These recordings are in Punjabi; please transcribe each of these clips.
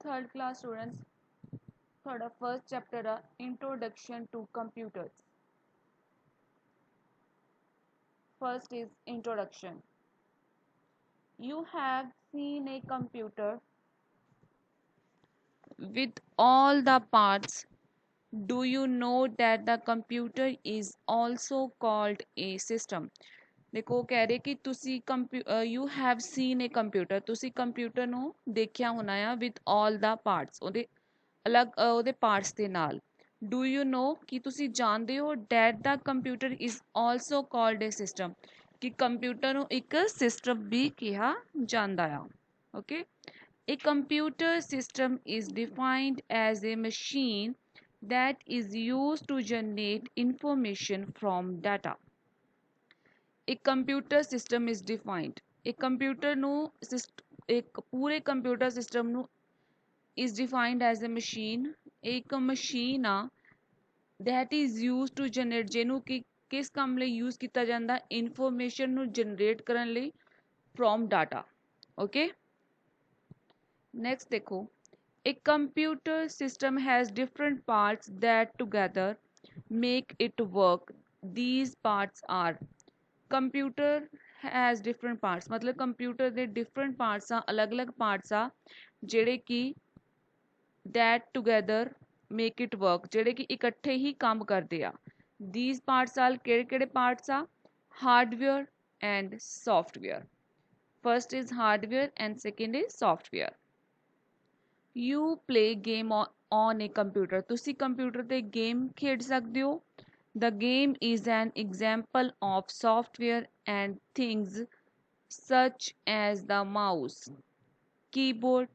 Third class students, third first chapter Introduction to Computers. First is introduction. You have seen a computer with all the parts. Do you know that the computer is also called a system? ਦੇਖੋ ਉਹ ਕਹਿ ਰਹੇ ਕਿ ਤੁਸੀਂ you have seen A computer, ਤੁਸੀਂ ਕੰਪਿਊਟਰ ਨੂੰ ਦੇਖਿਆ ਹੋਣਾ ਆ ਵਿਦ ਆਲ ਦਾ ਪਾਰਟਸ, ਉਹਦੇ ਅਲੱਗ ਉਹਦੇ ਪਾਰਟਸ ਦੇ ਨਾਲ। ਡੂ ਯੂ ਨੋ ਕਿ ਤੁਸੀਂ ਜਾਣਦੇ ਹੋ that the computer is also called a system, ਕਿ ਕੰਪਿਊਟਰ ਨੂੰ ਇੱਕ ਸਿਸਟਮ ਵੀ ਕਿਹਾ ਜਾਂਦਾ ਆ। Okay, a computer system is defined as a machine that is used to generate information from data. एक कंप्यूटर सिस्टम इज डिफाइंड, एक कंप्यूटर ਨੂੰ ਇੱਕ ਪੂਰੇ ਕੰਪਿਊਟਰ ਸਿਸਟਮ ਨੂੰ is defined as a machine, ਇੱਕ ਮਸ਼ੀਨ ਆ that is used to generate, ਜਿਹਨੂੰ ਕਿ ਕਿਸ ਕੰਮ ਲਈ ਯੂਜ਼ ਕੀਤਾ ਜਾਂਦਾ, ਇਨਫੋਰਮੇਸ਼ਨ ਨੂੰ ਜਨਰੇਟ ਕਰਨ ਲਈ from data. okay, next ਦੇਖੋ, a computer system has different parts that together make it work. These parts are, computer has different parts, ਮਤਲਬ ਕੰਪਿਊਟਰ ਦੇ ਡਿਫਰੈਂਟ ਪਾਰਟਸ ਆ, ਅਲੱਗ-ਅਲੱਗ ਪਾਰਟਸ ਆ ਜਿਹੜੇ ਕਿ that together make it work, ਜਿਹੜੇ ਕਿ ਇਕੱਠੇ ਹੀ ਕੰਮ ਕਰਦੇ ਆ। ਦੀਜ਼ ਪਾਰਟਸ ਆਰ ਕਿਹੜੇ-ਕਿਹੜੇ ਪਾਰਟਸ ਆ? Hardware and software. First is hardware and second is software. You play game on A computer, ਤੁਸੀਂ ਕੰਪਿਊਟਰ ਤੇ ਗੇਮ ਖੇਡ ਸਕਦੇ ਹੋ। The game is an example of software and things such as the mouse, keyboard,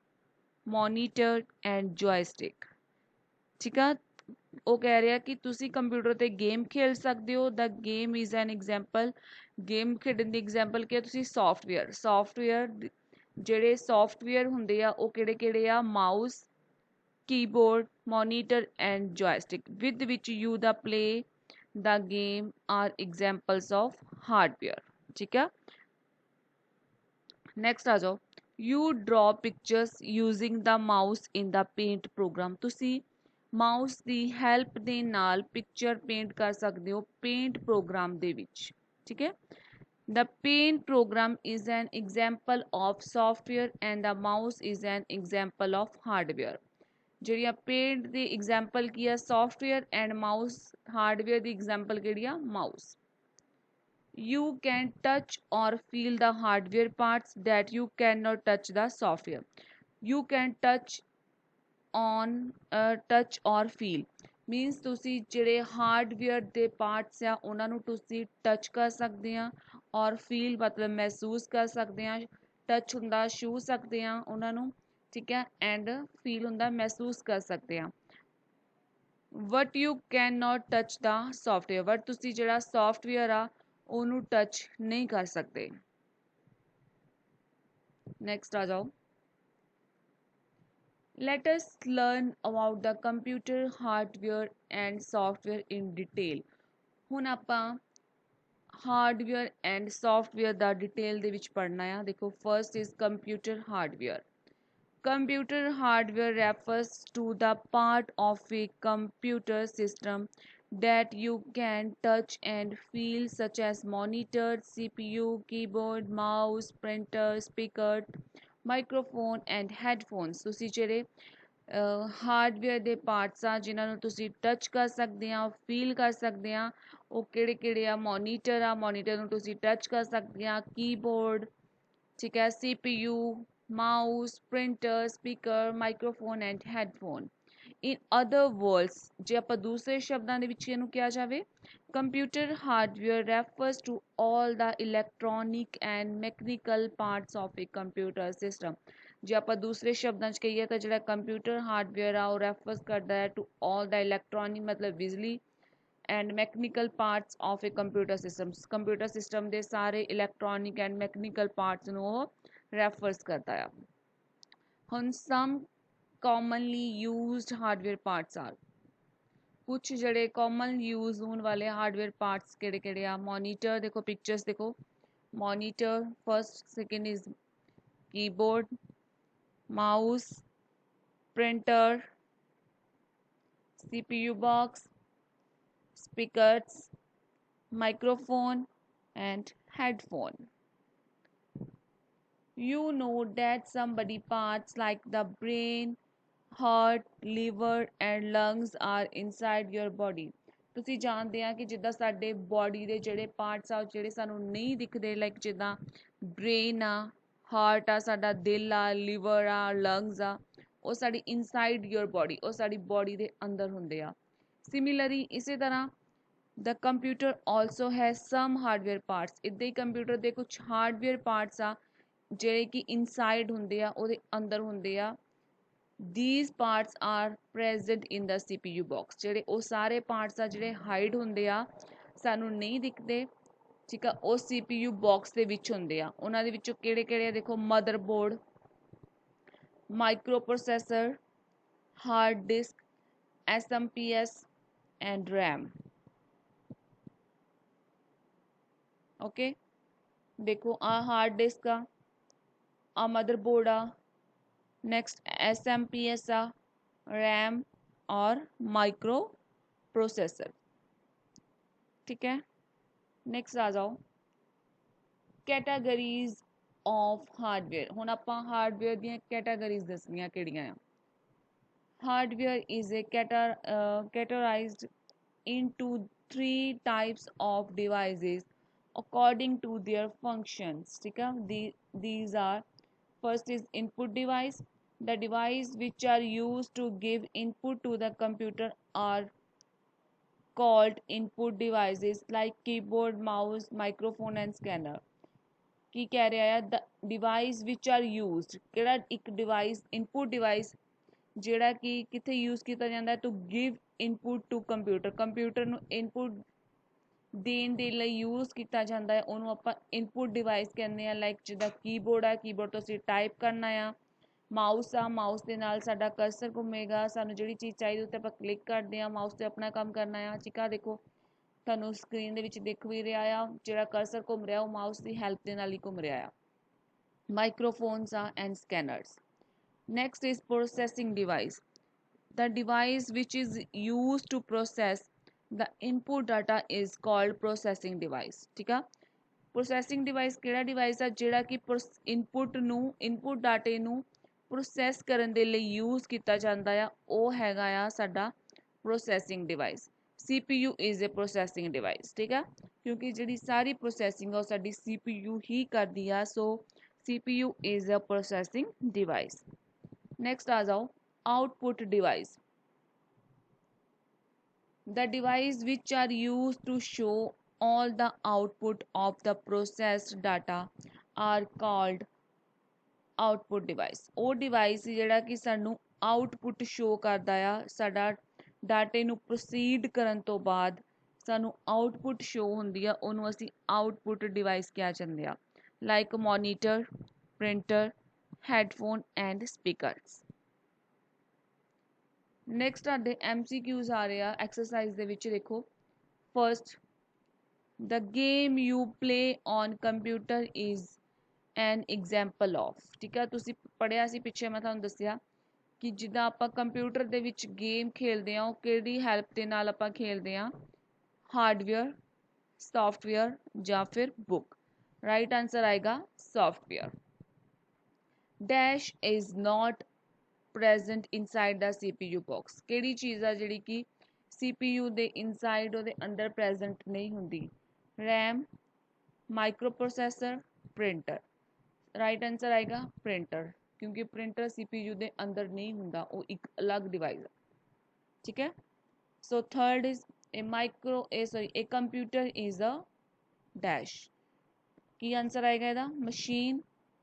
monitor and joystick. ਠੀਕ ਆ, ਉਹ ਕਹਿ ਰਿਹਾ ਕਿ ਤੁਸੀਂ ਕੰਪਿਊਟਰ ਤੇ ਗੇਮ ਖੇਡ ਸਕਦੇ ਹੋ। The game is an example, game ਖੇਡਣ ਦੀ ਐਗਜ਼ਾਮਪਲ ਕੀ ਆ? ਤੁਸੀਂ ਸੌਫਟਵੇਅਰ ਜਿਹੜੇ ਸੌਫਟਵੇਅਰ ਹੁੰਦੇ ਆ ਉਹ ਕਿਹੜੇ ਕਿਹੜੇ ਆ? Mouse, keyboard, monitor and joystick, with which you the play the game are examples of hardware. ठीक है, next आ जाओ, you draw pictures using the mouse in the paint program. ਤੁਸੀਂ ਮਾਊਸ ਦੀ ਹੈਲਪ ਦੇ ਨਾਲ ਪਿਕਚਰ ਪੇਂਟ ਕਰ ਸਕਦੇ ਹੋ ਪੇਂਟ ਪ੍ਰੋਗਰਾਮ ਦੇ ਵਿੱਚ। ਠੀਕ ਹੈ, the paint program is an example of software and the mouse is an example of hardware. ਜਿਹੜੀਆਂ ਪੇਂਟ ਦੀ ਐਗਜ਼ਾਮਪਲ ਕੀ ਆ? Software and mouse. Hardware the example ਕਿਹੜੀ ਆ? Mouse. You can touch or feel the hardware parts that you cannot touch the software. You can touch on touch or feel means ਤੁਸੀਂ ਜਿਹੜੇ ਹਾਰਡਵੇਅਰ ਦੇ ਪਾਰਟਸ ਆ ਉਹਨਾਂ ਨੂੰ ਤੁਸੀਂ ਟੱਚ ਕਰ ਸਕਦੇ ਆ, ਔਰ ਫੀਲ ਮਤਲਬ ਮਹਿਸੂਸ ਕਰ ਸਕਦੇ ਆ। ਟੱਚ ਹੁੰਦਾ ਛੂਹ ਸਕਦੇ ਆ ਉਹਨਾਂ ਨੂੰ, ਠੀਕ ਹੈ, ਐਂਡ ਫੀਲ ਹੁੰਦਾ ਮਹਿਸੂਸ ਕਰ ਸਕਦੇ ਆ। ਵਟ you can not touch the software, but ਤੁਸੀਂ ਜਿਹੜਾ ਸੌਫਟਵੇਅਰ ਆ ਉਹਨੂੰ ਟੱਚ ਨਹੀਂ ਕਰ ਸਕਦੇ। ਨੈਕਸਟ ਆ ਜਾਓ, let us learn about the computer hardware and software in detail. ਹੁਣ ਆਪਾਂ hardware and software the detail ਦੇ ਵਿੱਚ ਪੜ੍ਹਨਾ ਆ। ਦੇਖੋ, first is computer hardware. Computer hardware refers to the part of a computer system that you can touch and feel, such as monitor, CPU, keyboard, mouse, printer, speaker, microphone and headphones. ਤੁਸੀਂ ਜਿਹੜੇ ਹਾਰਡਵੇਅਰ ਦੇ ਪਾਰਟਸ ਆ ਜਿਨ੍ਹਾਂ ਨੂੰ ਤੁਸੀਂ ਟੱਚ ਕਰ ਸਕਦੇ ਆ, ਫੀਲ ਕਰ ਸਕਦੇ ਆ, ਉਹ ਕਿਹੜੇ ਕਿਹੜੇ ਆ? ਮੋਨੀਟਰ ਆ, ਮੋਨੀਟਰ ਨੂੰ ਤੁਸੀਂ ਟੱਚ ਕਰ ਸਕਦੇ ਆ, ਕੀਬੋਰਡ, ਠੀਕ ਹੈ, CPU, mouse, printer, speaker, microphone and headphone. In other words, ਜੇ ਆਪਾਂ ਦੂਸਰੇ ਸ਼ਬਦਾਂ ਦੇ ਵਿੱਚ ਇਹਨੂੰ ਕਿਹਾ ਜਾਵੇ, computer hardware refers to all the electronic and mechanical parts of a computer system. ਜੇ ਆਪਾਂ ਦੂਸਰੇ ਸ਼ਬਦਾਂ 'ਚ ਕਹੀਏ ਤਾਂ ਜਿਹੜਾ ਕੰਪਿਊਟਰ ਹਾਰਡਵੇਅਰ ਆ ਉਹ ਰੈਫਰਸ ਕਰਦਾ ਹੈ ਟੂ ਆਲ ਦਾ ਇਲੈਕਟ੍ਰੋਨਿਕ ਮਤਲਬ ਬਿਜਲੀ and mechanical parts of a computer system, computer system ਦੇ ਸਾਰੇ ਇਲੈਕਟ੍ਰੋਨਿਕ ਐਂਡ ਮੈਕਨੀਕਲ ਪਾਰਟਸ ਨੂੰ ਉਹ ਰੈਫਰਸ ਕਰਦਾ ਆ। ਹੁਣ some commonly used hardware parts are, ਕੁਛ ਜਿਹੜੇ ਕਾਮਨ ਯੂਜ਼ ਹੋਣ ਵਾਲੇ ਹਾਰਡਵੇਅਰ ਪਾਰਟਸ ਕਿਹੜੇ ਕਿਹੜੇ ਆ? ਮੋਨੀਟਰ, ਦੇਖੋ ਪਿਕਚਰਸ ਦੇਖੋ, monitor first, second is keyboard, mouse, printer, CPU box, speakers, microphone, and headphone. You know that some body parts like the brain, heart liver and lungs are inside your body. ਤੁਸੀਂ ਜਾਣਦੇ ਆ ਕਿ ਜਿੱਦਾਂ ਸਾਡੇ ਬੋਡੀ ਦੇ ਜਿਹੜੇ ਪਾਰਟਸ ਆ ਜਿਹੜੇ ਸਾਨੂੰ ਨਹੀਂ ਦਿਖਦੇ, ਲਾਈਕ ਜਿੱਦਾਂ ਬ੍ਰੇਨ ਆ, ਹਾਰਟ ਆ, ਸਾਡਾ ਦਿਲ ਆ, ਲੀਵਰ ਆ, ਲੰਗਸ ਆ, ਉਹ ਸਾਡੀ ਇਨਸਾਈਡ ਯੂਰ ਬੋਡੀ, ਉਹ ਸਾਡੀ ਬੋਡੀ ਦੇ ਅੰਦਰ ਹੁੰਦੇ ਆ। ਸਿਮਿਲਰਲੀ ਇਸੇ ਤਰ੍ਹਾਂ the computer also has some hardware parts. ਇੱਦਾਂ ਹੀ ਕੰਪਿਊਟਰ ਦੇ ਕੁਛ ਹਾਰਡਵੇਅਰ ਪਾਰਟਸ ਆ ਜਿਹੜੇ ਕਿ ਇਨਸਾਈਡ ਹੁੰਦੇ ਆ, ਉਹਦੇ ਅੰਦਰ ਹੁੰਦੇ ਆ। these parts are present in the CPU box। ਜਿਹੜੇ ਉਹ ਸਾਰੇ ਪਾਰਟਸ ਆ ਜਿਹੜੇ ਹਾਈਡ ਹੁੰਦੇ ਆ, ਸਾਨੂੰ ਨਹੀਂ ਦਿਖਦੇ, ਠੀਕ ਆ, ਉਹ CPU box ਦੇ ਵਿੱਚ ਹੁੰਦੇ ਆ। ਉਹਨਾਂ ਦੇ ਵਿੱਚੋਂ ਕਿਹੜੇ ਕਿਹੜੇ ਆ ਦੇਖੋ, motherboard, micro processor, hard disk, SMPS and RAM। Okay, ਦੇਖੋ ਆ ਹਾਰਡ ਡਿਸਕ ਆ मदरबोर्ड आ, नेक्स्ट SMPS आ, रैम और माइक्रो प्रोसेसर। ठीक है, नेक्स्ट आ जाओ कैटागरीज ऑफ हार्डवेयर। हुण आपां हार्डवेयर दी कैटागरीज दसनियां किहड़ियां आ। Hardware is a categorized into three types of devices according to their functions। ठीक है, these are, first is input device। The device which are used to give input to the computer are called input devices like keyboard, mouse, microphone and scanner। की कह रहा है, the device which are used, ਕਿਹੜਾ ਇੱਕ device input device ਜਿਹੜਾ ਕਿ ਕਿੱਥੇ use ਕੀਤਾ ਜਾਂਦਾ ਹੈ, to give input to computer, computer ਨੂੰ input ਦੇਣ ਦੇ ਲਈ यूज़ ਕੀਤਾ ਜਾਂਦਾ ਹੈ, ਉਹਨੂੰ ਆਪਾਂ input device ਕਹਿੰਦੇ ਆ। ਲਾਈਕ ਜਿੱਦਾਂ ਕੀਬੋਰਡ ਆ, ਕੀਬੋਰਡ ਤੋਂ ਅਸੀਂ ਟਾਈਪ ਕਰਨਾ ਆ, ਮਾਊਸ ਆ, ਮਾਊਸ ਦੇ ਨਾਲ ਸਾਡਾ ਕਰਸਰ ਘੁੰਮੇਗਾ, ਸਾਨੂੰ ਜਿਹੜੀ ਚੀਜ਼ ਚਾਹੀਦੀ ਉੱਤੇ ਆਪਾਂ ਕਲਿੱਕ ਕਰਦੇ ਆ, ਮਾਊਸ 'ਤੇ ਆਪਣਾ ਕੰਮ ਕਰਨਾ ਆ। ਠੀਕ ਆ, ਦੇਖੋ ਤੁਹਾਨੂੰ ਸਕਰੀਨ ਦੇ ਵਿੱਚ ਦਿਖ ਵੀ ਰਿਹਾ ਆ, ਜਿਹੜਾ ਕਰਸਰ ਘੁੰਮ ਰਿਹਾ ਉਹ ਮਾਊਸ ਦੀ ਹੈਲਪ ਦੇ ਨਾਲ ਹੀ ਘੁੰਮ ਰਿਹਾ ਆ। ਮਾਈਕਰੋਫੋਨਸ ਆ and scanners. Next is processing device, the device which is used to process the input data is called processing device। ठीक है, processing device ਕਿਹੜਾ device ਆ ਜਿਹੜਾ ਕਿ input ਡਾਟੇ ਨੂੰ ਪ੍ਰੋਸੈਸ ਕਰਨ ਦੇ ਲਈ ਯੂਜ਼ ਕੀਤਾ ਜਾਂਦਾ ਆ, ਉਹ ਹੈਗਾ ਆ ਸਾਡਾ processing device। CPU is a processing device। ਠੀਕ ਆ, ਕਿਉਂਕਿ ਜਿਹੜੀ ਸਾਰੀ ਪ੍ਰੋਸੈਸਿੰਗ ਆ ਉਹ ਸਾਡੀ CPU ਹੀ ਕਰਦੀ ਆ, ਸੋ CPU is a processing device। Next ਆ ਜਾਓ output device, the device which are used to show all the output of the processed data are called output device। ਉਹ device ਜਿਹੜਾ ਕਿ ਸਾਨੂੰ output show ਕਰਦਾ ਆ, ਸਾਡਾ ਡਾਟੇ ਨੂੰ ਪ੍ਰੋਸੀਡ ਕਰਨ ਤੋਂ ਬਾਅਦ ਸਾਨੂੰ output show ਹੁੰਦੀ ਆ, ਉਹਨੂੰ ਅਸੀਂ output device ਕਿਹਾ ਜਾਂਦੇ ਆ। Like monitor, printer, headphone and speakers. Next ਸਾਡੇ MCQs ਆ ਰਹੇ ਆ ਐਕਸਰਸਾਈਜ਼ ਦੇ ਵਿੱਚ। ਦੇਖੋ, first, the game you play on computer is an example of. ਠੀਕ ਆ, ਤੁਸੀਂ ਪੜ੍ਹਿਆ ਸੀ ਪਿੱਛੇ, ਮੈਂ ਤੁਹਾਨੂੰ ਦੱਸਿਆ ਕਿ ਜਿੱਦਾਂ ਆਪਾਂ ਕੰਪਿਊਟਰ ਦੇ ਵਿੱਚ ਗੇਮ ਖੇਲਦੇ ਹਾਂ, ਉਹ ਕਿਹੜੀ ਹੈਲਪ ਦੇ ਨਾਲ ਆਪਾਂ ਖੇਲਦੇ ਹਾਂ, ਹਾਰਡਵੇਅਰ, ਸੌਫਟਵੇਅਰ ਜਾਂ ਫਿਰ ਬੁੱਕ। ਰਾਈਟ ਆਂਸਰ ਆਏਗਾ software. Dash is not present inside the CPU box। ਕਿਹੜੀ ਚੀਜ਼ ਆ ਜਿਹੜੀ ਕਿ CPU ਦੇ ਇਨਸਾਈਡ ਉਹਦੇ ਅੰਦਰ ਪ੍ਰੈਜ਼ੈਂਟ ਨਹੀਂ ਹੁੰਦੀ, RAM, micro processor, printer. Right answer ਆਏਗਾ ਪ੍ਰਿੰਟਰ, ਕਿਉਂਕਿ ਪ੍ਰਿੰਟਰ CPU ਦੇ ਅੰਦਰ ਨਹੀਂ ਹੁੰਦਾ, ਉਹ ਇੱਕ ਅਲੱਗ ਡਿਵਾਈਸ ਆ। ਠੀਕ ਹੈ, so third is a computer is a dash। ਕੀ ਆਂਸਰ ਆਏਗਾ ਇਹਦਾ, machine,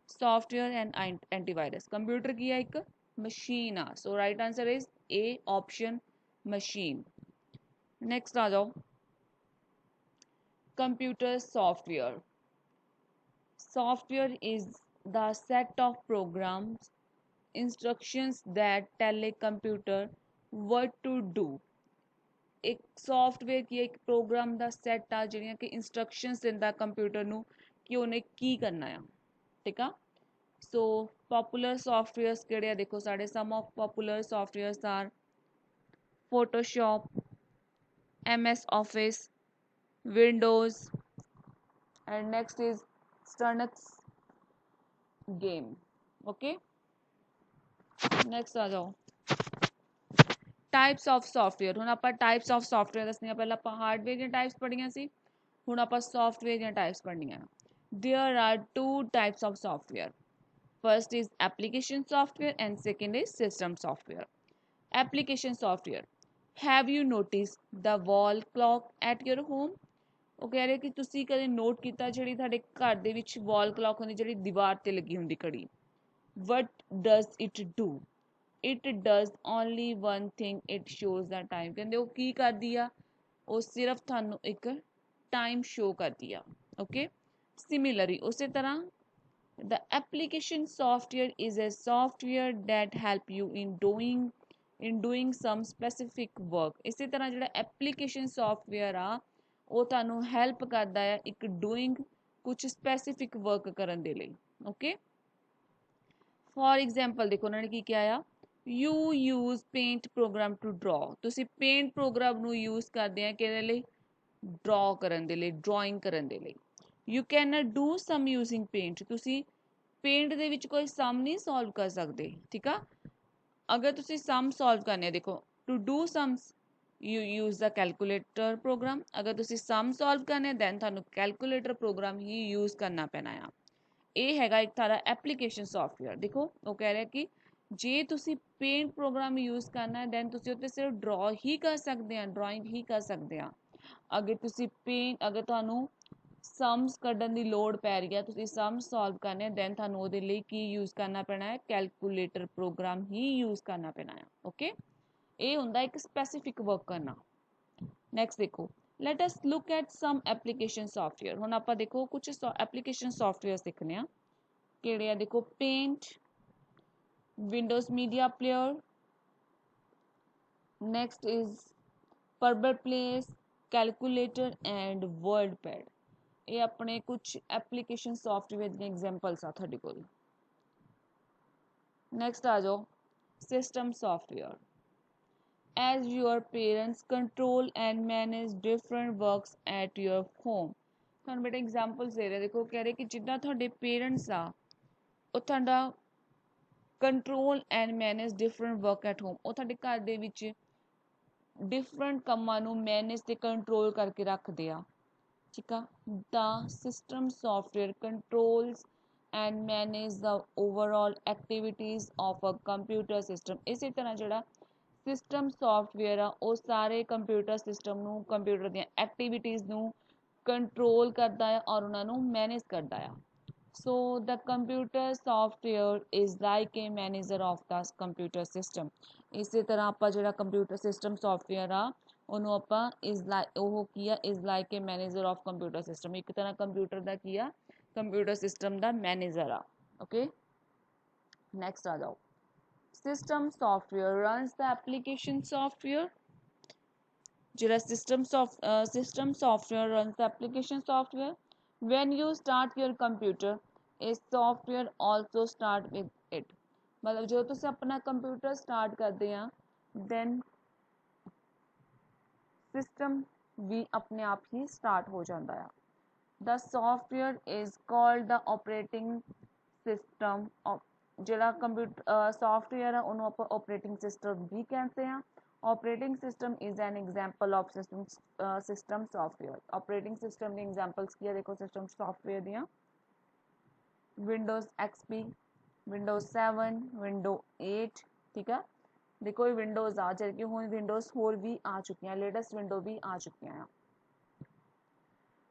software and antivirus. Computer ਕੀ ਆ, ਇੱਕ machine ਆ, so right answer is A option, machine। next आ जाओ computer software। software is the set of programs, instructions that tell a computer what to do। एक software की एक program ਦਾ set ਆ ਜਿਹੜੀਆਂ ਕਿ instructions ਦਿੰਦਾ ਕੰਪਿਊਟਰ ਨੂੰ ਕਿ ਉਹਨੇ ਕੀ ਕਰਨਾ ਆ। ਠੀਕ ਆ, सो पॉपुलर सॉफ्टवेयर्स किहड़े आ देखो साढ़े some of popular softwares are Photoshop, MS Office, Windows, and next is Sternux game. Okay, next आ जाओ टाइप्स ऑफ सॉफ्टवेयर। ਹੁਣ ਆਪਾਂ ਟਾਈਪਸ ਆਫ ਸੌਫਟਵੇਅਰ ਦੱਸਣੀਆਂ। ਪਹਿਲਾਂ ਆਪਾਂ ਹਾਰਡਵੇਅਰ ਦੀਆਂ ਟਾਈਪਸ ਪੜ੍ਹੀਆਂ ਸੀ, ਹੁਣ ਆਪਾਂ ਸੌਫਟਵੇਅਰ ਦੀਆਂ ਟਾਈਪਸ ਪੜ੍ਹਨੀਆਂ। There are two types of software, first is application software and second is system software. Application software, have you notice the wall clock at your home. ਉਹ ਕਹਿ ਰਹੇ ਕਿ ਤੁਸੀਂ ਕਦੇ ਨੋਟ ਕੀਤਾ ਜਿਹੜੀ ਤੁਹਾਡੇ ਘਰ ਦੇ ਵਿੱਚ ਵਾਲ ਕਲੌਕ ਹੁੰਦੀ, ਜਿਹੜੀ ਦੀਵਾਰ ਤੇ ਲੱਗੀ ਹੁੰਦੀ ਘੜੀ। What does it do, it does only one thing, it shows the time. ਕਹਿੰਦੇ ਉਹ ਕੀ ਕਰਦੀ ਆ, ਉਹ ਸਿਰਫ ਤੁਹਾਨੂੰ ਇੱਕ ਟਾਈਮ ਸ਼ੋ ਕਰਦੀ ਆ। ਓਕੇ, ਸਿਮਿਲਰਲੀ ਉਸੇ ਤਰ੍ਹਾਂ the application software is a software that help you in doing some specific work। ਇਸੇ ਤਰ੍ਹਾਂ ਜਿਹੜਾ ਐਪਲੀਕੇਸ਼ਨ ਸੌਫਟਵੇਅਰ ਆ ਉਹ ਤੁਹਾਨੂੰ ਹੈਲਪ ਕਰਦਾ ਆ ਇੱਕ ਡੂਇੰਗ ਕੁਛ ਸਪੈਸੀਫਿਕ ਵਰਕ ਕਰਨ ਦੇ ਲਈ। ਓਕੇ, ਫॉर एग्जांपल देखो उन्होंने की किया आ, you use paint program to draw. ਤੁਸੀਂ पेंट प्रोग्राम ਨੂੰ यूज ਕਰਦੇ ਆ ਕਿਹਦੇ ਲਈ, ਡਰਾ ਕਰਨ ਦੇ ਲਈ, ਡਰਾਇੰਗ ਕਰਨ ਦੇ ਲਈ। You can do sum using paint, ਤੁਸੀਂ ਪੇਂਟ ਦੇ ਵਿੱਚ ਕੋਈ ਸਮ ਨਹੀਂ ਸੋਲਵ ਕਰ ਸਕਦੇ। ਠੀਕ ਆ, ਅਗਰ ਤੁਸੀਂ ਸਮ ਸੋਲਵ ਕਰਨੇ ਆ ਦੇਖੋ to do sums you use the calculator program. ਅਗਰ ਤੁਸੀਂ ਸਮ ਸੋਲਵ ਕਰਨੇ ਦੈਨ ਤੁਹਾਨੂੰ ਕੈਲਕੂਲੇਟਰ ਪ੍ਰੋਗਰਾਮ ਹੀ ਯੂਜ਼ ਕਰਨਾ ਪੈਣਾ ਆ। ਇਹ ਹੈਗਾ ਇੱਕ ਤੁਹਾਡਾ ਐਪਲੀਕੇਸ਼ਨ ਸੌਫਟਵੇਅਰ। ਦੇਖੋ ਉਹ ਕਹਿ ਰਿਹਾ ਕਿ ਜੇ ਤੁਸੀਂ ਪੇਂਟ ਪ੍ਰੋਗਰਾਮ ਯੂਜ਼ ਕਰਨਾ ਦੈਨ ਤੁਸੀਂ ਉੱਤੇ ਸਿਰਫ ਡਰਾ ਹੀ ਕਰ ਸਕਦੇ ਆ, ਡਰਾਇੰਗ ਹੀ ਕਰ ਸਕਦੇ ਆ। ਅਗਰ ਤੁਸੀਂ ਅਗਰ ਤੁਹਾਨੂੰ ਸਮਸ ਕੱਢਣ ਦੀ ਲੋੜ ਪੈ ਰਹੀ ਹੈ, ਤੁਸੀਂ ਸਮ ਸੋਲਵ ਕਰਨੇ ਦੈਨ ਤੁਹਾਨੂੰ ਉਹਦੇ ਲਈ ਕੀ ਯੂਜ਼ ਕਰਨਾ ਪੈਣਾ ਹੈ, ਕੈਲਕੂਲੇਟਰ ਪ੍ਰੋਗਰਾਮ ਹੀ ਯੂਜ਼ ਕਰਨਾ ਪੈਣਾ ਹੈ। ਓਕੇ, ਇਹ ਹੁੰਦਾ ਇੱਕ ਸਪੈਸੀਫਿਕ ਵਰਕ ਕਰਨਾ। ਨੈਕਸਟ ਦੇਖੋ, let us look at some application software. ਹੁਣ ਆਪਾਂ ਦੇਖੋ ਕੁਛ ਐਪਲੀਕੇਸ਼ਨ ਸੌਫਟਵੇਅਰ ਸਿੱਖਣੇ ਆ। ਕਿਹੜੇ ਆ ਦੇਖੋ, paint, Windows media player, next is Purble Place, calculator and WordPad. ਇਹ ਆਪਣੇ ਕੁਝ ਐਪਲੀਕੇਸ਼ਨ ਸੌਫਟਵੇਅਰ ਦੀਆਂ ਐਗਜ਼ਾਮਪਲਸ ਆ ਤੁਹਾਡੇ ਕੋਲ। ਨੈਕਸਟ ਆ ਜਾਓ system software. as your parents control and manage different works at your home। ਤੁਹਾਨੂੰ ਬੇਟਾ ਐਗਜ਼ਾਮਪਲਸ ਦੇ ਰਹੇ ਦੇਖੋ, ਕਹਿ ਰਹੇ ਕਿ ਜਿੱਦਾਂ ਤੁਹਾਡੇ ਪੇਰੈਂਟਸ ਆ ਉਹ ਤੁਹਾਡਾ control and manage different work at home, ਉਹ ਤੁਹਾਡੇ ਘਰ ਦੇ ਵਿੱਚ ਡਿਫਰੈਂਟ ਕੰਮਾਂ ਨੂੰ ਮੈਨੇਜ ਤੇ ਕੰਟਰੋਲ ਕਰਕੇ ਰੱਖਦੇ ਆ। ਠੀਕ ਆ, the system software controls and manage the overall activities of a computer system. ਇਸੇ ਤਰ੍ਹਾਂ ਜਿਹੜਾ ਸਿਸਟਮ ਸੌਫਟਵੇਅਰ ਆ ਉਹ ਸਾਰੇ ਕੰਪਿਊਟਰ ਸਿਸਟਮ ਨੂੰ, ਕੰਪਿਊਟਰ ਦੀਆਂ ਐਕਟੀਵਿਟੀਜ਼ ਨੂੰ ਕੰਟਰੋਲ ਕਰਦਾ ਆ ਔਰ ਉਹਨਾਂ ਨੂੰ ਮੈਨੇਜ ਕਰਦਾ ਆ। So the computer software is like a manager of the computer system. ਇਸੇ ਤਰ੍ਹਾਂ ਆਪਾਂ ਜਿਹੜਾ ਕੰਪਿਊਟਰ ਸਿਸਟਮ ਸੌਫਟਵੇਅਰ ਆ ਉਹਨੂੰ ਆਪਾਂ ਉਹ ਕੀ ਆ, is like a manager of computer system. ਇੱਕ ਤਰ੍ਹਾਂ ਕੰਪਿਊਟਰ ਦਾ ਕੀ ਆ, ਕੰਪਿਊਟਰ ਸਿਸਟਮ ਦਾ ਮੈਨੇਜਰ ਆ। ਓਕੇ, ਨੈਕਸਟ ਆ ਜਾਓ, ਸਿਸਟਮ ਸੌਫਟਵੇਅਰ ਰਨਸ ਦਾ ਐਪਲੀਕੇਸ਼ਨ ਸੌਫਟਵੇਅਰ। ਜਿਹੜਾ system software runs the application software. when you start your computer a software also start with it। ਮਤਲਬ ਜਦੋਂ ਤੁਸੀਂ ਆਪਣਾ ਕੰਪਿਊਟਰ ਸਟਾਰਟ ਕਰਦੇ ਆ then ਸਿਸਟਮ ਵੀ ਆਪਣੇ ਆਪ ਹੀ ਸਟਾਰਟ ਹੋ ਜਾਂਦਾ ਆ। the software is called the operating system of। ਜਿਹੜਾ ਕੰਪਿਊਟਰ ਸੌਫਟਵੇਅਰ ਆ ਉਹਨੂੰ ਆਪਾਂ ਆਪਰੇਟਿੰਗ ਸਿਸਟਮ ਵੀ ਕਹਿੰਦੇ ਆ। operating system is an example of system software। operating system the examples ਕੀ ਆ ਦੇਖੋ system software ਦੀਆਂ, Windows XP, Windows 7, Windows 8। ਠੀਕ ਆ, ਦੇਖੋ ਇਹ ਵਿੰਡੋਜ਼ ਆ, ਜਦ ਕਿ ਹੁਣ ਵਿੰਡੋਜ਼ ਹੋਰ ਵੀ ਆ ਚੁੱਕੀਆਂ, ਲੇਟੈਸਟ ਵਿੰਡੋ ਵੀ ਆ ਚੁੱਕੀਆਂ ਆ।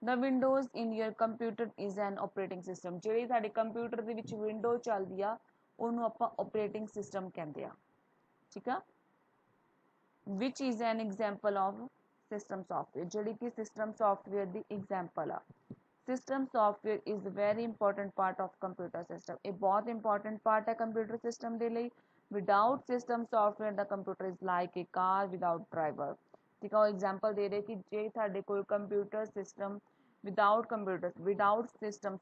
The Windows in your computer is an operating system। ਜਿਹੜੀ ਸਾਡੇ ਕੰਪਿਊਟਰ ਦੇ ਵਿੱਚ ਵਿੰਡੋ ਚੱਲਦੀ ਆ ਉਹਨੂੰ ਆਪਾਂ operating system ਕਹਿੰਦੇ ਆ। ਠੀਕ ਆ, which is an example of system software। ਜਿਹੜੀ ਕਿ system software ਦੀ example ਆ। system software is a very important part of computer system। ਇਹ ਬਹੁਤ important part ਹੈ computer system ਦੇ ਲਈ। without system software the computer is like a car without driver। ਠੀਕ ਆ, ਉਹ example ਦੇ ਰਹੇ ਕਿ ਜੇ ਤੁਹਾਡੇ ਕੋਲ computer system without system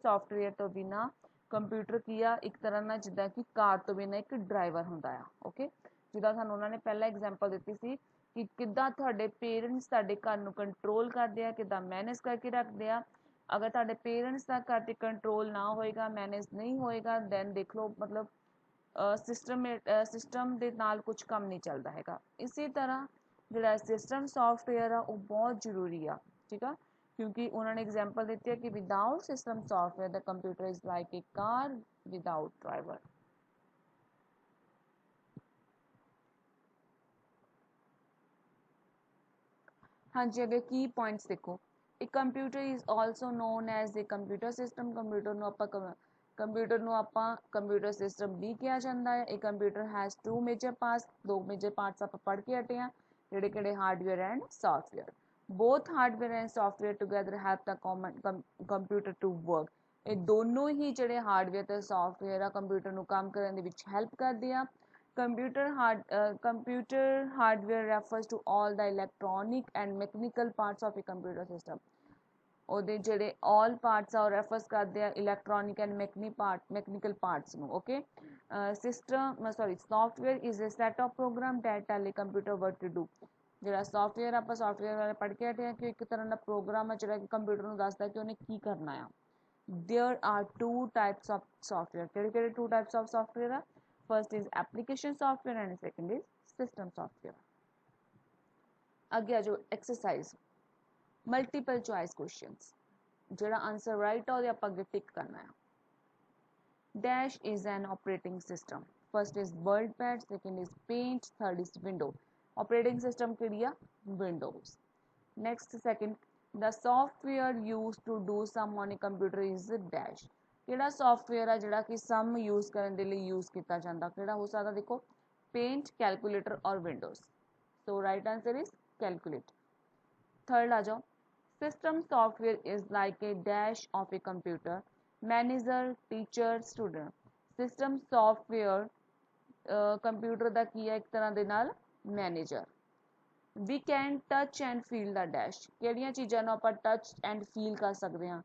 software ਤੋਂ ਬਿਨਾਂ ਕੰਪਿਊਟਰ ਕੀ ਆ, ਇੱਕ ਤਰ੍ਹਾਂ ਨਾਲ ਜਿੱਦਾਂ ਕਿ ਕਾਰ ਤੋਂ ਬਿਨਾਂ ਇੱਕ ਡਰਾਈਵਰ ਹੁੰਦਾ ਆ। ਓਕੇ, ਜਿੱਦਾਂ ਸਾਨੂੰ ਉਹਨਾਂ ਨੇ ਪਹਿਲਾਂ ਐਗਜ਼ਾਮਪਲ ਦਿੱਤੀ ਸੀ ਕਿ ਕਿੱਦਾਂ ਤੁਹਾਡੇ ਪੇਰੈਂਟਸ ਤੁਹਾਡੇ ਘਰ ਨੂੰ ਕੰਟਰੋਲ ਕਰਦੇ ਆ, ਕਿੱਦਾਂ ਮੈਨੇਜ ਕਰਕੇ ਰੱਖਦੇ ਆ। ਅਗਰ ਤੁਹਾਡੇ ਪੇਰੈਂਟਸ ਦਾ ਘਰ 'ਤੇ ਕੰਟਰੋਲ ਨਾ ਹੋਏਗਾ, ਮੈਨੇਜ ਨਹੀਂ ਹੋਏਗਾ, ਦੈਨ ਦੇਖ ਲਓ ਮਤਲਬ ਸਿਸਟਮ ਦੇ ਨਾਲ ਕੁਝ ਕੰਮ ਨਹੀਂ ਚੱਲਦਾ ਹੈਗਾ। ਇਸੇ ਤਰ੍ਹਾਂ ਜਿਹੜਾ ਸਿਸਟਮ ਸੋਫਟਵੇਅਰ ਆ ਉਹ ਬਹੁਤ ਜ਼ਰੂਰੀ ਆ, ਠੀਕ ਆ, ਕਿਉਂਕਿ ਉਹਨਾਂ ਨੇ ਐਗਜ਼ਾਮਪਲ ਦਿੱਤੀ ਹੈ ਕਿ without system software the computer is like a car without driver. ਹਾਂਜੀ, ਅੱਗੇ ਕੀ ਪੁਆਇੰਟਸ ਦੇਖੋ। ਇੱਕ computer is also known as a computer system. Computer ਨੂੰ ਆਪਾਂ ਕੰਪਿਊਟਰ ਸਿਸਟਮ ਵੀ ਕਿਹਾ ਜਾਂਦਾ ਹੈ। ਇਹ computer has two major parts, ਦੋ ਮੇਜਰ ਪਾਰਟਸ ਆਪਾਂ ਪੜ੍ਹ ਕੇ ਹਟੇ ਆ, ਜਿਹੜੇ ਕਿਹੜੇ hardware and software. Both hardware and software together help the computer to work. ਇਹ ਦੋਨੋਂ ਹੀ ਜਿਹੜੇ ਹਾਰਡਵੇਅਰ ਤੇ ਸੌਫਟਵੇਅਰ ਆ ਕੰਪਿਊਟਰ ਨੂੰ ਕੰਮ ਕਰਨ ਦੇ ਵਿੱਚ ਹੈਲਪ ਕਰਦੇ ਆ। Computer hardware refers to all the electronic and mechanical parts of a computer system. ਉਹਦੇ ਜਿਹੜੇ all parts ਆ ਉਹ ਰੈਫਰਸ ਕਰਦੇ ਆ ਇਲੈਕਟ੍ਰੋਨਿਕ ਐਂਡ ਮੈਕਨੀਕਲ ਪਾਰਟਸ ਨੂੰ। Okay, software is a set of program that tell a computer what to do. ਜਿਹੜਾ ਸੌਫਟਵੇਅਰ ਆਪਾਂ ਸੌਫਟਵੇਅਰ ਬਾਰੇ ਪੜ੍ਹ ਕੇ ਹਟੇ ਆ ਕਿ ਇੱਕ ਤਰ੍ਹਾਂ ਦਾ ਪ੍ਰੋਗਰਾਮ ਹੈ ਜਿਹੜਾ ਕਿ ਕੰਪਿਊਟਰ ਨੂੰ ਦੱਸਦਾ ਕਿ ਉਹਨੇ ਕੀ ਕਰਨਾ ਆ। There are two types of software. ਕਿਹੜੇ two types of software ਆ? First is application software and second is system software. ਅੱਗੇ ਆ ਜੋ ਐਕਸਰਸਾਈਜ਼ ਮਲਟੀਪਲ ਚੁਆਇਸ ਕੁਐਸਚਨਸ, ਜਿਹੜਾ ਆਨਸਰ ਰਾਈਟ ਆ ਉਹਦੇ ਆਪਾਂ ਅੱਗੇ ਟਿਕ ਕਰਨਾ ਆ। Dash is an operating system. First is WorldPad, second is Paint, third is Windows. Operating system ਕਿਹੜੀ ਆ? Windows. Next, second, the software used to do sum on a computer is Dash. ਕਿਹੜਾ ਸੌਫਟਵੇਅਰ ਆ ਜਿਹੜਾ ਕਿ ਸਮ ਯੂਜ਼ ਕਰਨ ਦੇ ਲਈ ਯੂਜ਼ ਕੀਤਾ ਜਾਂਦਾ? ਕਿਹੜਾ ਹੋ ਸਕਦਾ? ਦੇਖੋ, ਪੇਂਟ, ਕੈਲਕੂਲੇਟਰ ਔਰ Windows. So right answer is calculator. Third ਆ ਜਾਓ, system software is like a dash of a computer, manager, teacher, student. System software computer ਦਾ ਕੀ ਹੈ? ਇੱਕ ਤਰ੍ਹਾਂ ਦੇ ਨਾਲ manager. We can touch and feel the dash. ਕਿਹੜੀਆਂ ਚੀਜ਼ਾਂ ਨੂੰ ਆਪਾਂ ਟੱਚ ਐਂਡ ਫੀਲ ਕਰ ਸਕਦੇ ਹਾਂ?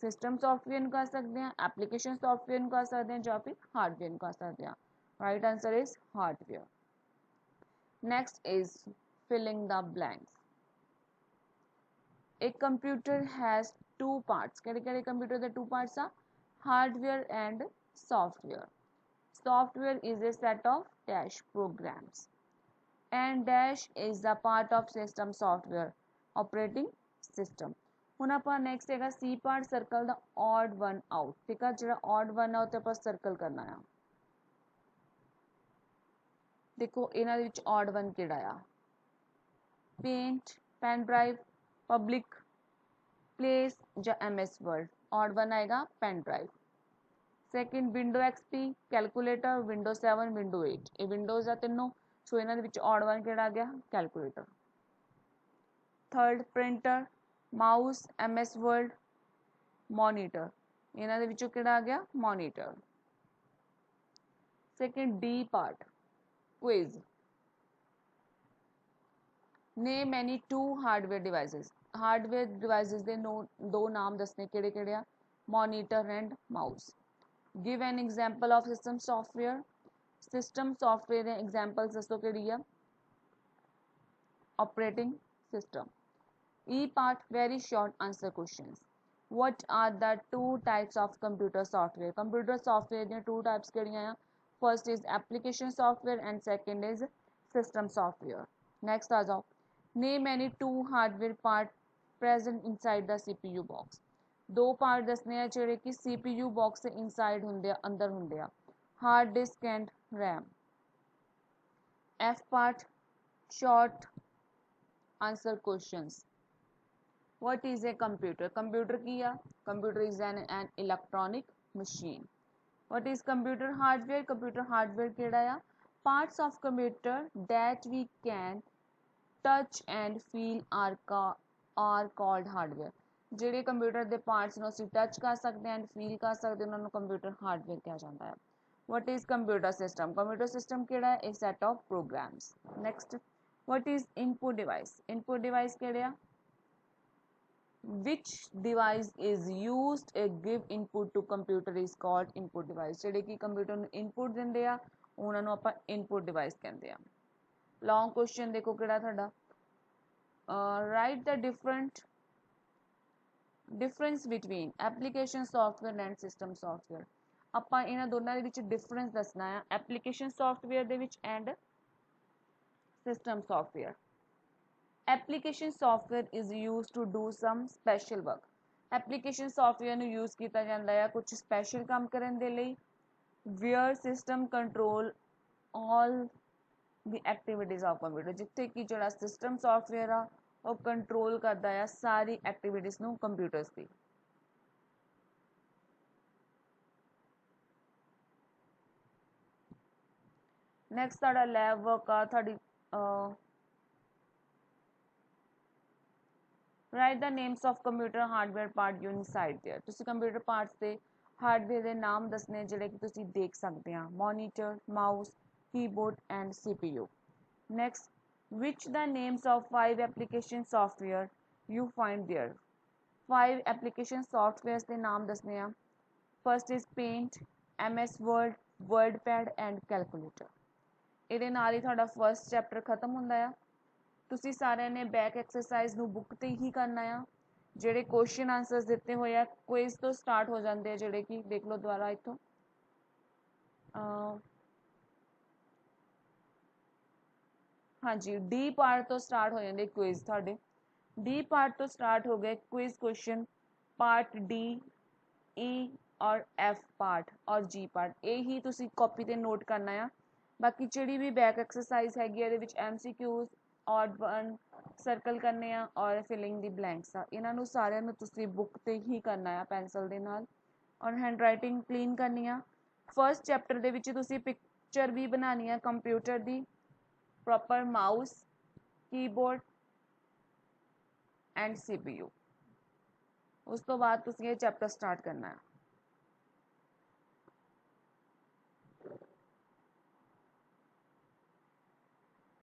ਸਿਸਟਮ ਸੌਫਟਵੇਅਰ ਨੂੰ ਕਰ ਸਕਦੇ ਹਾਂ, ਐਪਲੀਕੇਸ਼ਨ ਸੌਫਟਵੇਅਰ ਨੂੰ ਕਰ ਸਕਦੇ ਹਾਂ, ਜਾਂ ਫਿਰ ਹਾਰਡਵੇਅਰ ਨੂੰ ਕਰ ਸਕਦੇ ਹਾਂ। Right answer is hardware. Next is filling the blanks. A computer has two parts. ਕਿਹੜੇ ਕੰਪਿਊਟਰ ਦੇ two parts ਆ? Hardware and software. Software is a set of dash programs and dash is the part of system software operating system. ਹੁਣ ਆਪਾਂ ਨੈਕਸਟ ਹੈਗਾ ਸੀ ਪਾਰਟ ਸਰਕਲ ਦਾ odd one out। ਠੀਕ ਆ, ਜਿਹੜਾ odd one ਆ ਉਹ ਤੇ ਆਪਾਂ ਸਰਕਲ ਕਰਨਾ ਆ। ਦੇਖੋ ਇਹਨਾਂ ਦੇ ਵਿੱਚ odd one ਕਿਹੜਾ ਆ? Paint, pen drive, public place ਜਾਂ MS वर्ड। ऑड वन आएगा pen drive. Second window XP, calculator, window 7, window 8। ये विंडोज आ तीनों, सो इन्हां दे विच ऑड वन किहड़ा आ गया? Calculator. Third printer, mouse, MS word, monitor. इन्हां दे विचों किहड़ा आ गया? Monitor. Second D part, quiz. Name any two hardware devices. Hardware devices ਦੇ ਦੋ ਨਾਮ ਦੱਸਨੇ ਕਿਹੜੇ ਆ? Monitor and mouse. Give N example of system software. System software ਦੇ ਐਗਜ਼ਾਮਪਲਸ ਦੱਸੋ ਕਿਹੜੀ ਆ? Operating system. E part, very short answer questions. What are the two types of computer software? Computer software ਦੀਆਂ two types ਕਿਹੜੀਆਂ ਆ? First is application software and second is system software. Next ਆ ਜਾਓ, name any two hardware part present inside the CPU box. ਦੋ ਪਾਰਟ ਦੱਸਨੇ ਆ ਜਿਹੜੇ ਕਿ CPU box ਦੇ ਇਨਸਾਈਡ ਹੁੰਦੇ ਆ, ਅੰਦਰ ਹੁੰਦੇ ਆ। Hard disk and RAM. F part, short answer questions. What is a computer? Computer ਕੀ ਆ? Computer is an electronic machine. What is computer hardware? Computer hardware ਕਿਹੜਾ ਆ? Parts of computer that we can touch and feel are called hardware. ਜਿਹੜੇ ਕੰਪਿਊਟਰ ਦੇ ਪਾਰਟਸ ਨੂੰ ਅਸੀਂ ਟੱਚ ਕਰ ਸਕਦੇ ਹਾਂ ਐਂਡ ਫੀਲ ਕਰ ਸਕਦੇ ਉਹਨਾਂ ਨੂੰ ਕੰਪਿਊਟਰ ਹਾਰਡਵੇਅਰ ਕਿਹਾ ਜਾਂਦਾ ਹੈ। what is computer system? computer system ਕਿਹੜਾ ਹੈ? a set of programs. next, what is input device? input device ਕਿਹੜੇ ਆ? which device is used a give input to computer is called input device। ਜਿਹੜੇ ਕਿ ਕੰਪਿਊਟਰ ਨੂੰ ਇਨਪੁਟ ਦਿੰਦੇ ਆ ਉਹਨਾਂ ਨੂੰ ਆਪਾਂ ਇਨਪੁਟ ਡਿਵਾਈਸ ਕਹਿੰਦੇ ਆ। ਲੌਂਗ ਕੁਐਸਚਨ ਦੇਖੋ ਕਿਹੜਾ ਤੁਹਾਡਾ, right the difference between application software and system software। ਆਪਾਂ ਇਹਨਾਂ ਦੋਨਾਂ ਦੇ ਵਿੱਚ ਡਿਫਰੈਂਸ ਦੱਸਣਾ ਆ ਐਪਲੀਕੇਸ਼ਨ ਸੌਫਟਵੇਅਰ ਦੇ ਵਿੱਚ and system software. application software is used to do some special work। Application software ਨੂੰ ਯੂਜ਼ ਕੀਤਾ ਜਾਂਦਾ ਹੈ ਕੁਝ ਸਪੈਸ਼ਲ ਕੰਮ ਕਰਨ ਦੇ ਲਈ। where system control all the activities of computer। ਜਿੱਥੇ ਕਿ ਜਿਹੜਾ ਸਿਸਟਮ ਸੌਫਟਵੇਅਰ ਆ ਉਹ ਕੰਟਰੋਲ ਕਰਦਾ ਆ ਸਾਰੀ ਐਕਟੀਵਿਟੀਜ਼ ਨੂੰ ਕੰਪਿਊਟਰਸ ਦੀ। ਨੈਕਸਟ ਤੁਹਾਡਾ ਲੈਬ ਵਰਕ ਆ ਤੁਹਾਡੀ right the names of computer hardware part you inside there. ਤੁਸੀਂ ਕੰਪਿਊਟਰ ਪਾਰਟਸ ਦੇ ਹਾਰਡਵੇਅਰ ਦੇ ਨਾਮ ਦੱਸਣੇ ਜਿਹੜੇ ਕਿ ਤੁਸੀਂ ਦੇਖ ਸਕਦੇ ਆ, monitor, mouse, keyboard and CPU। next, which the names of 5 application software you find there। 5 application softwares ਦੇ ਨਾਮ ਦੱਸਣੇ ਆ। first is paint, MS word, wordpad and calculator। ਇਹਦੇ ਨਾਲ ਹੀ ਤੁਹਾਡਾ ਫਰਸਟ ਚੈਪਟਰ ਖਤਮ ਹੁੰਦਾ ਆ। ਤੁਸੀਂ ਸਾਰਿਆਂ ਨੇ ਬੈਕ ਐਕਸਰਸਾਈਜ਼ ਨੂੰ ਬੁੱਕ ਤੇ ਹੀ ਕਰਨਾ ਆ। ਜਿਹੜੇ ਕੁਐਸਚਨ ਆਨਸਰਸ ਦਿੱਤੇ ਹੋਏ ਆ ਕੁਇਜ਼ ਤੋਂ ਸਟਾਰਟ ਹੋ ਜਾਂਦੇ ਆ, ਜਿਹੜੇ ਕਿ ਦੇਖ ਲਓ ਦੁਬਾਰਾ ਇੱਥੋਂ ਹਾਂਜੀ ਡੀ ਪਾਰਟ ਤੋਂ ਸਟਾਰਟ ਹੋ ਜਾਂਦੇ ਕੁਇਜ਼ ਤੁਹਾਡੇ। ਡੀ ਪਾਰਟ ਤੋਂ ਸਟਾਰਟ ਹੋ ਗਏ ਕੁਇਜ਼ ਕੁਐਸਚਨ ਪਾਰਟ ਡੀ, ਈ ਔਰ ਐਫ ਪਾਰਟ ਔਰ ਜੀ ਪਾਰਟ। ਇਹ ਹੀ ਤੁਸੀਂ ਕਾਪੀ ਤੇ ਨੋਟ ਕਰਨਾ ਆ। ਬਾਕੀ ਜਿਹੜੀ ਵੀ ਬੈਕ ਐਕਸਰਸਾਈਜ਼ ਹੈਗੀ ਇਹਦੇ ਵਿੱਚ MCQs, ऑड वन सर्कल करने और फिलिंग दी ब्लैंक्स आ। इन्हां नूं सारिਆਂ ਨੂੰ ਤੁਸੀਂ ਬੁੱਕ ਤੇ ਹੀ ਕਰਨਾ ਆ ਪੈਨਸਲ ਦੇ ਨਾਲ ਔਰ ਹੈਂਡ ਰਾਈਟਿੰਗ ਕਲੀਨ ਕਰਨੀ ਆ। ਫਰਸਟ ਚੈਪਟਰ ਦੇ ਵਿੱਚ ਤੁਸੀਂ ਪਿਕਚਰ ਵੀ ਬਣਾਉਣੀ ਆ computer the, proper mouse, keyboard and CPU। ਉਸ ਤੋਂ ਬਾਅਦ ਤੁਸੀਂ ਇਹ ਚੈਪਟਰ ਸਟਾਰਟ ਕਰਨਾ ਹੈ।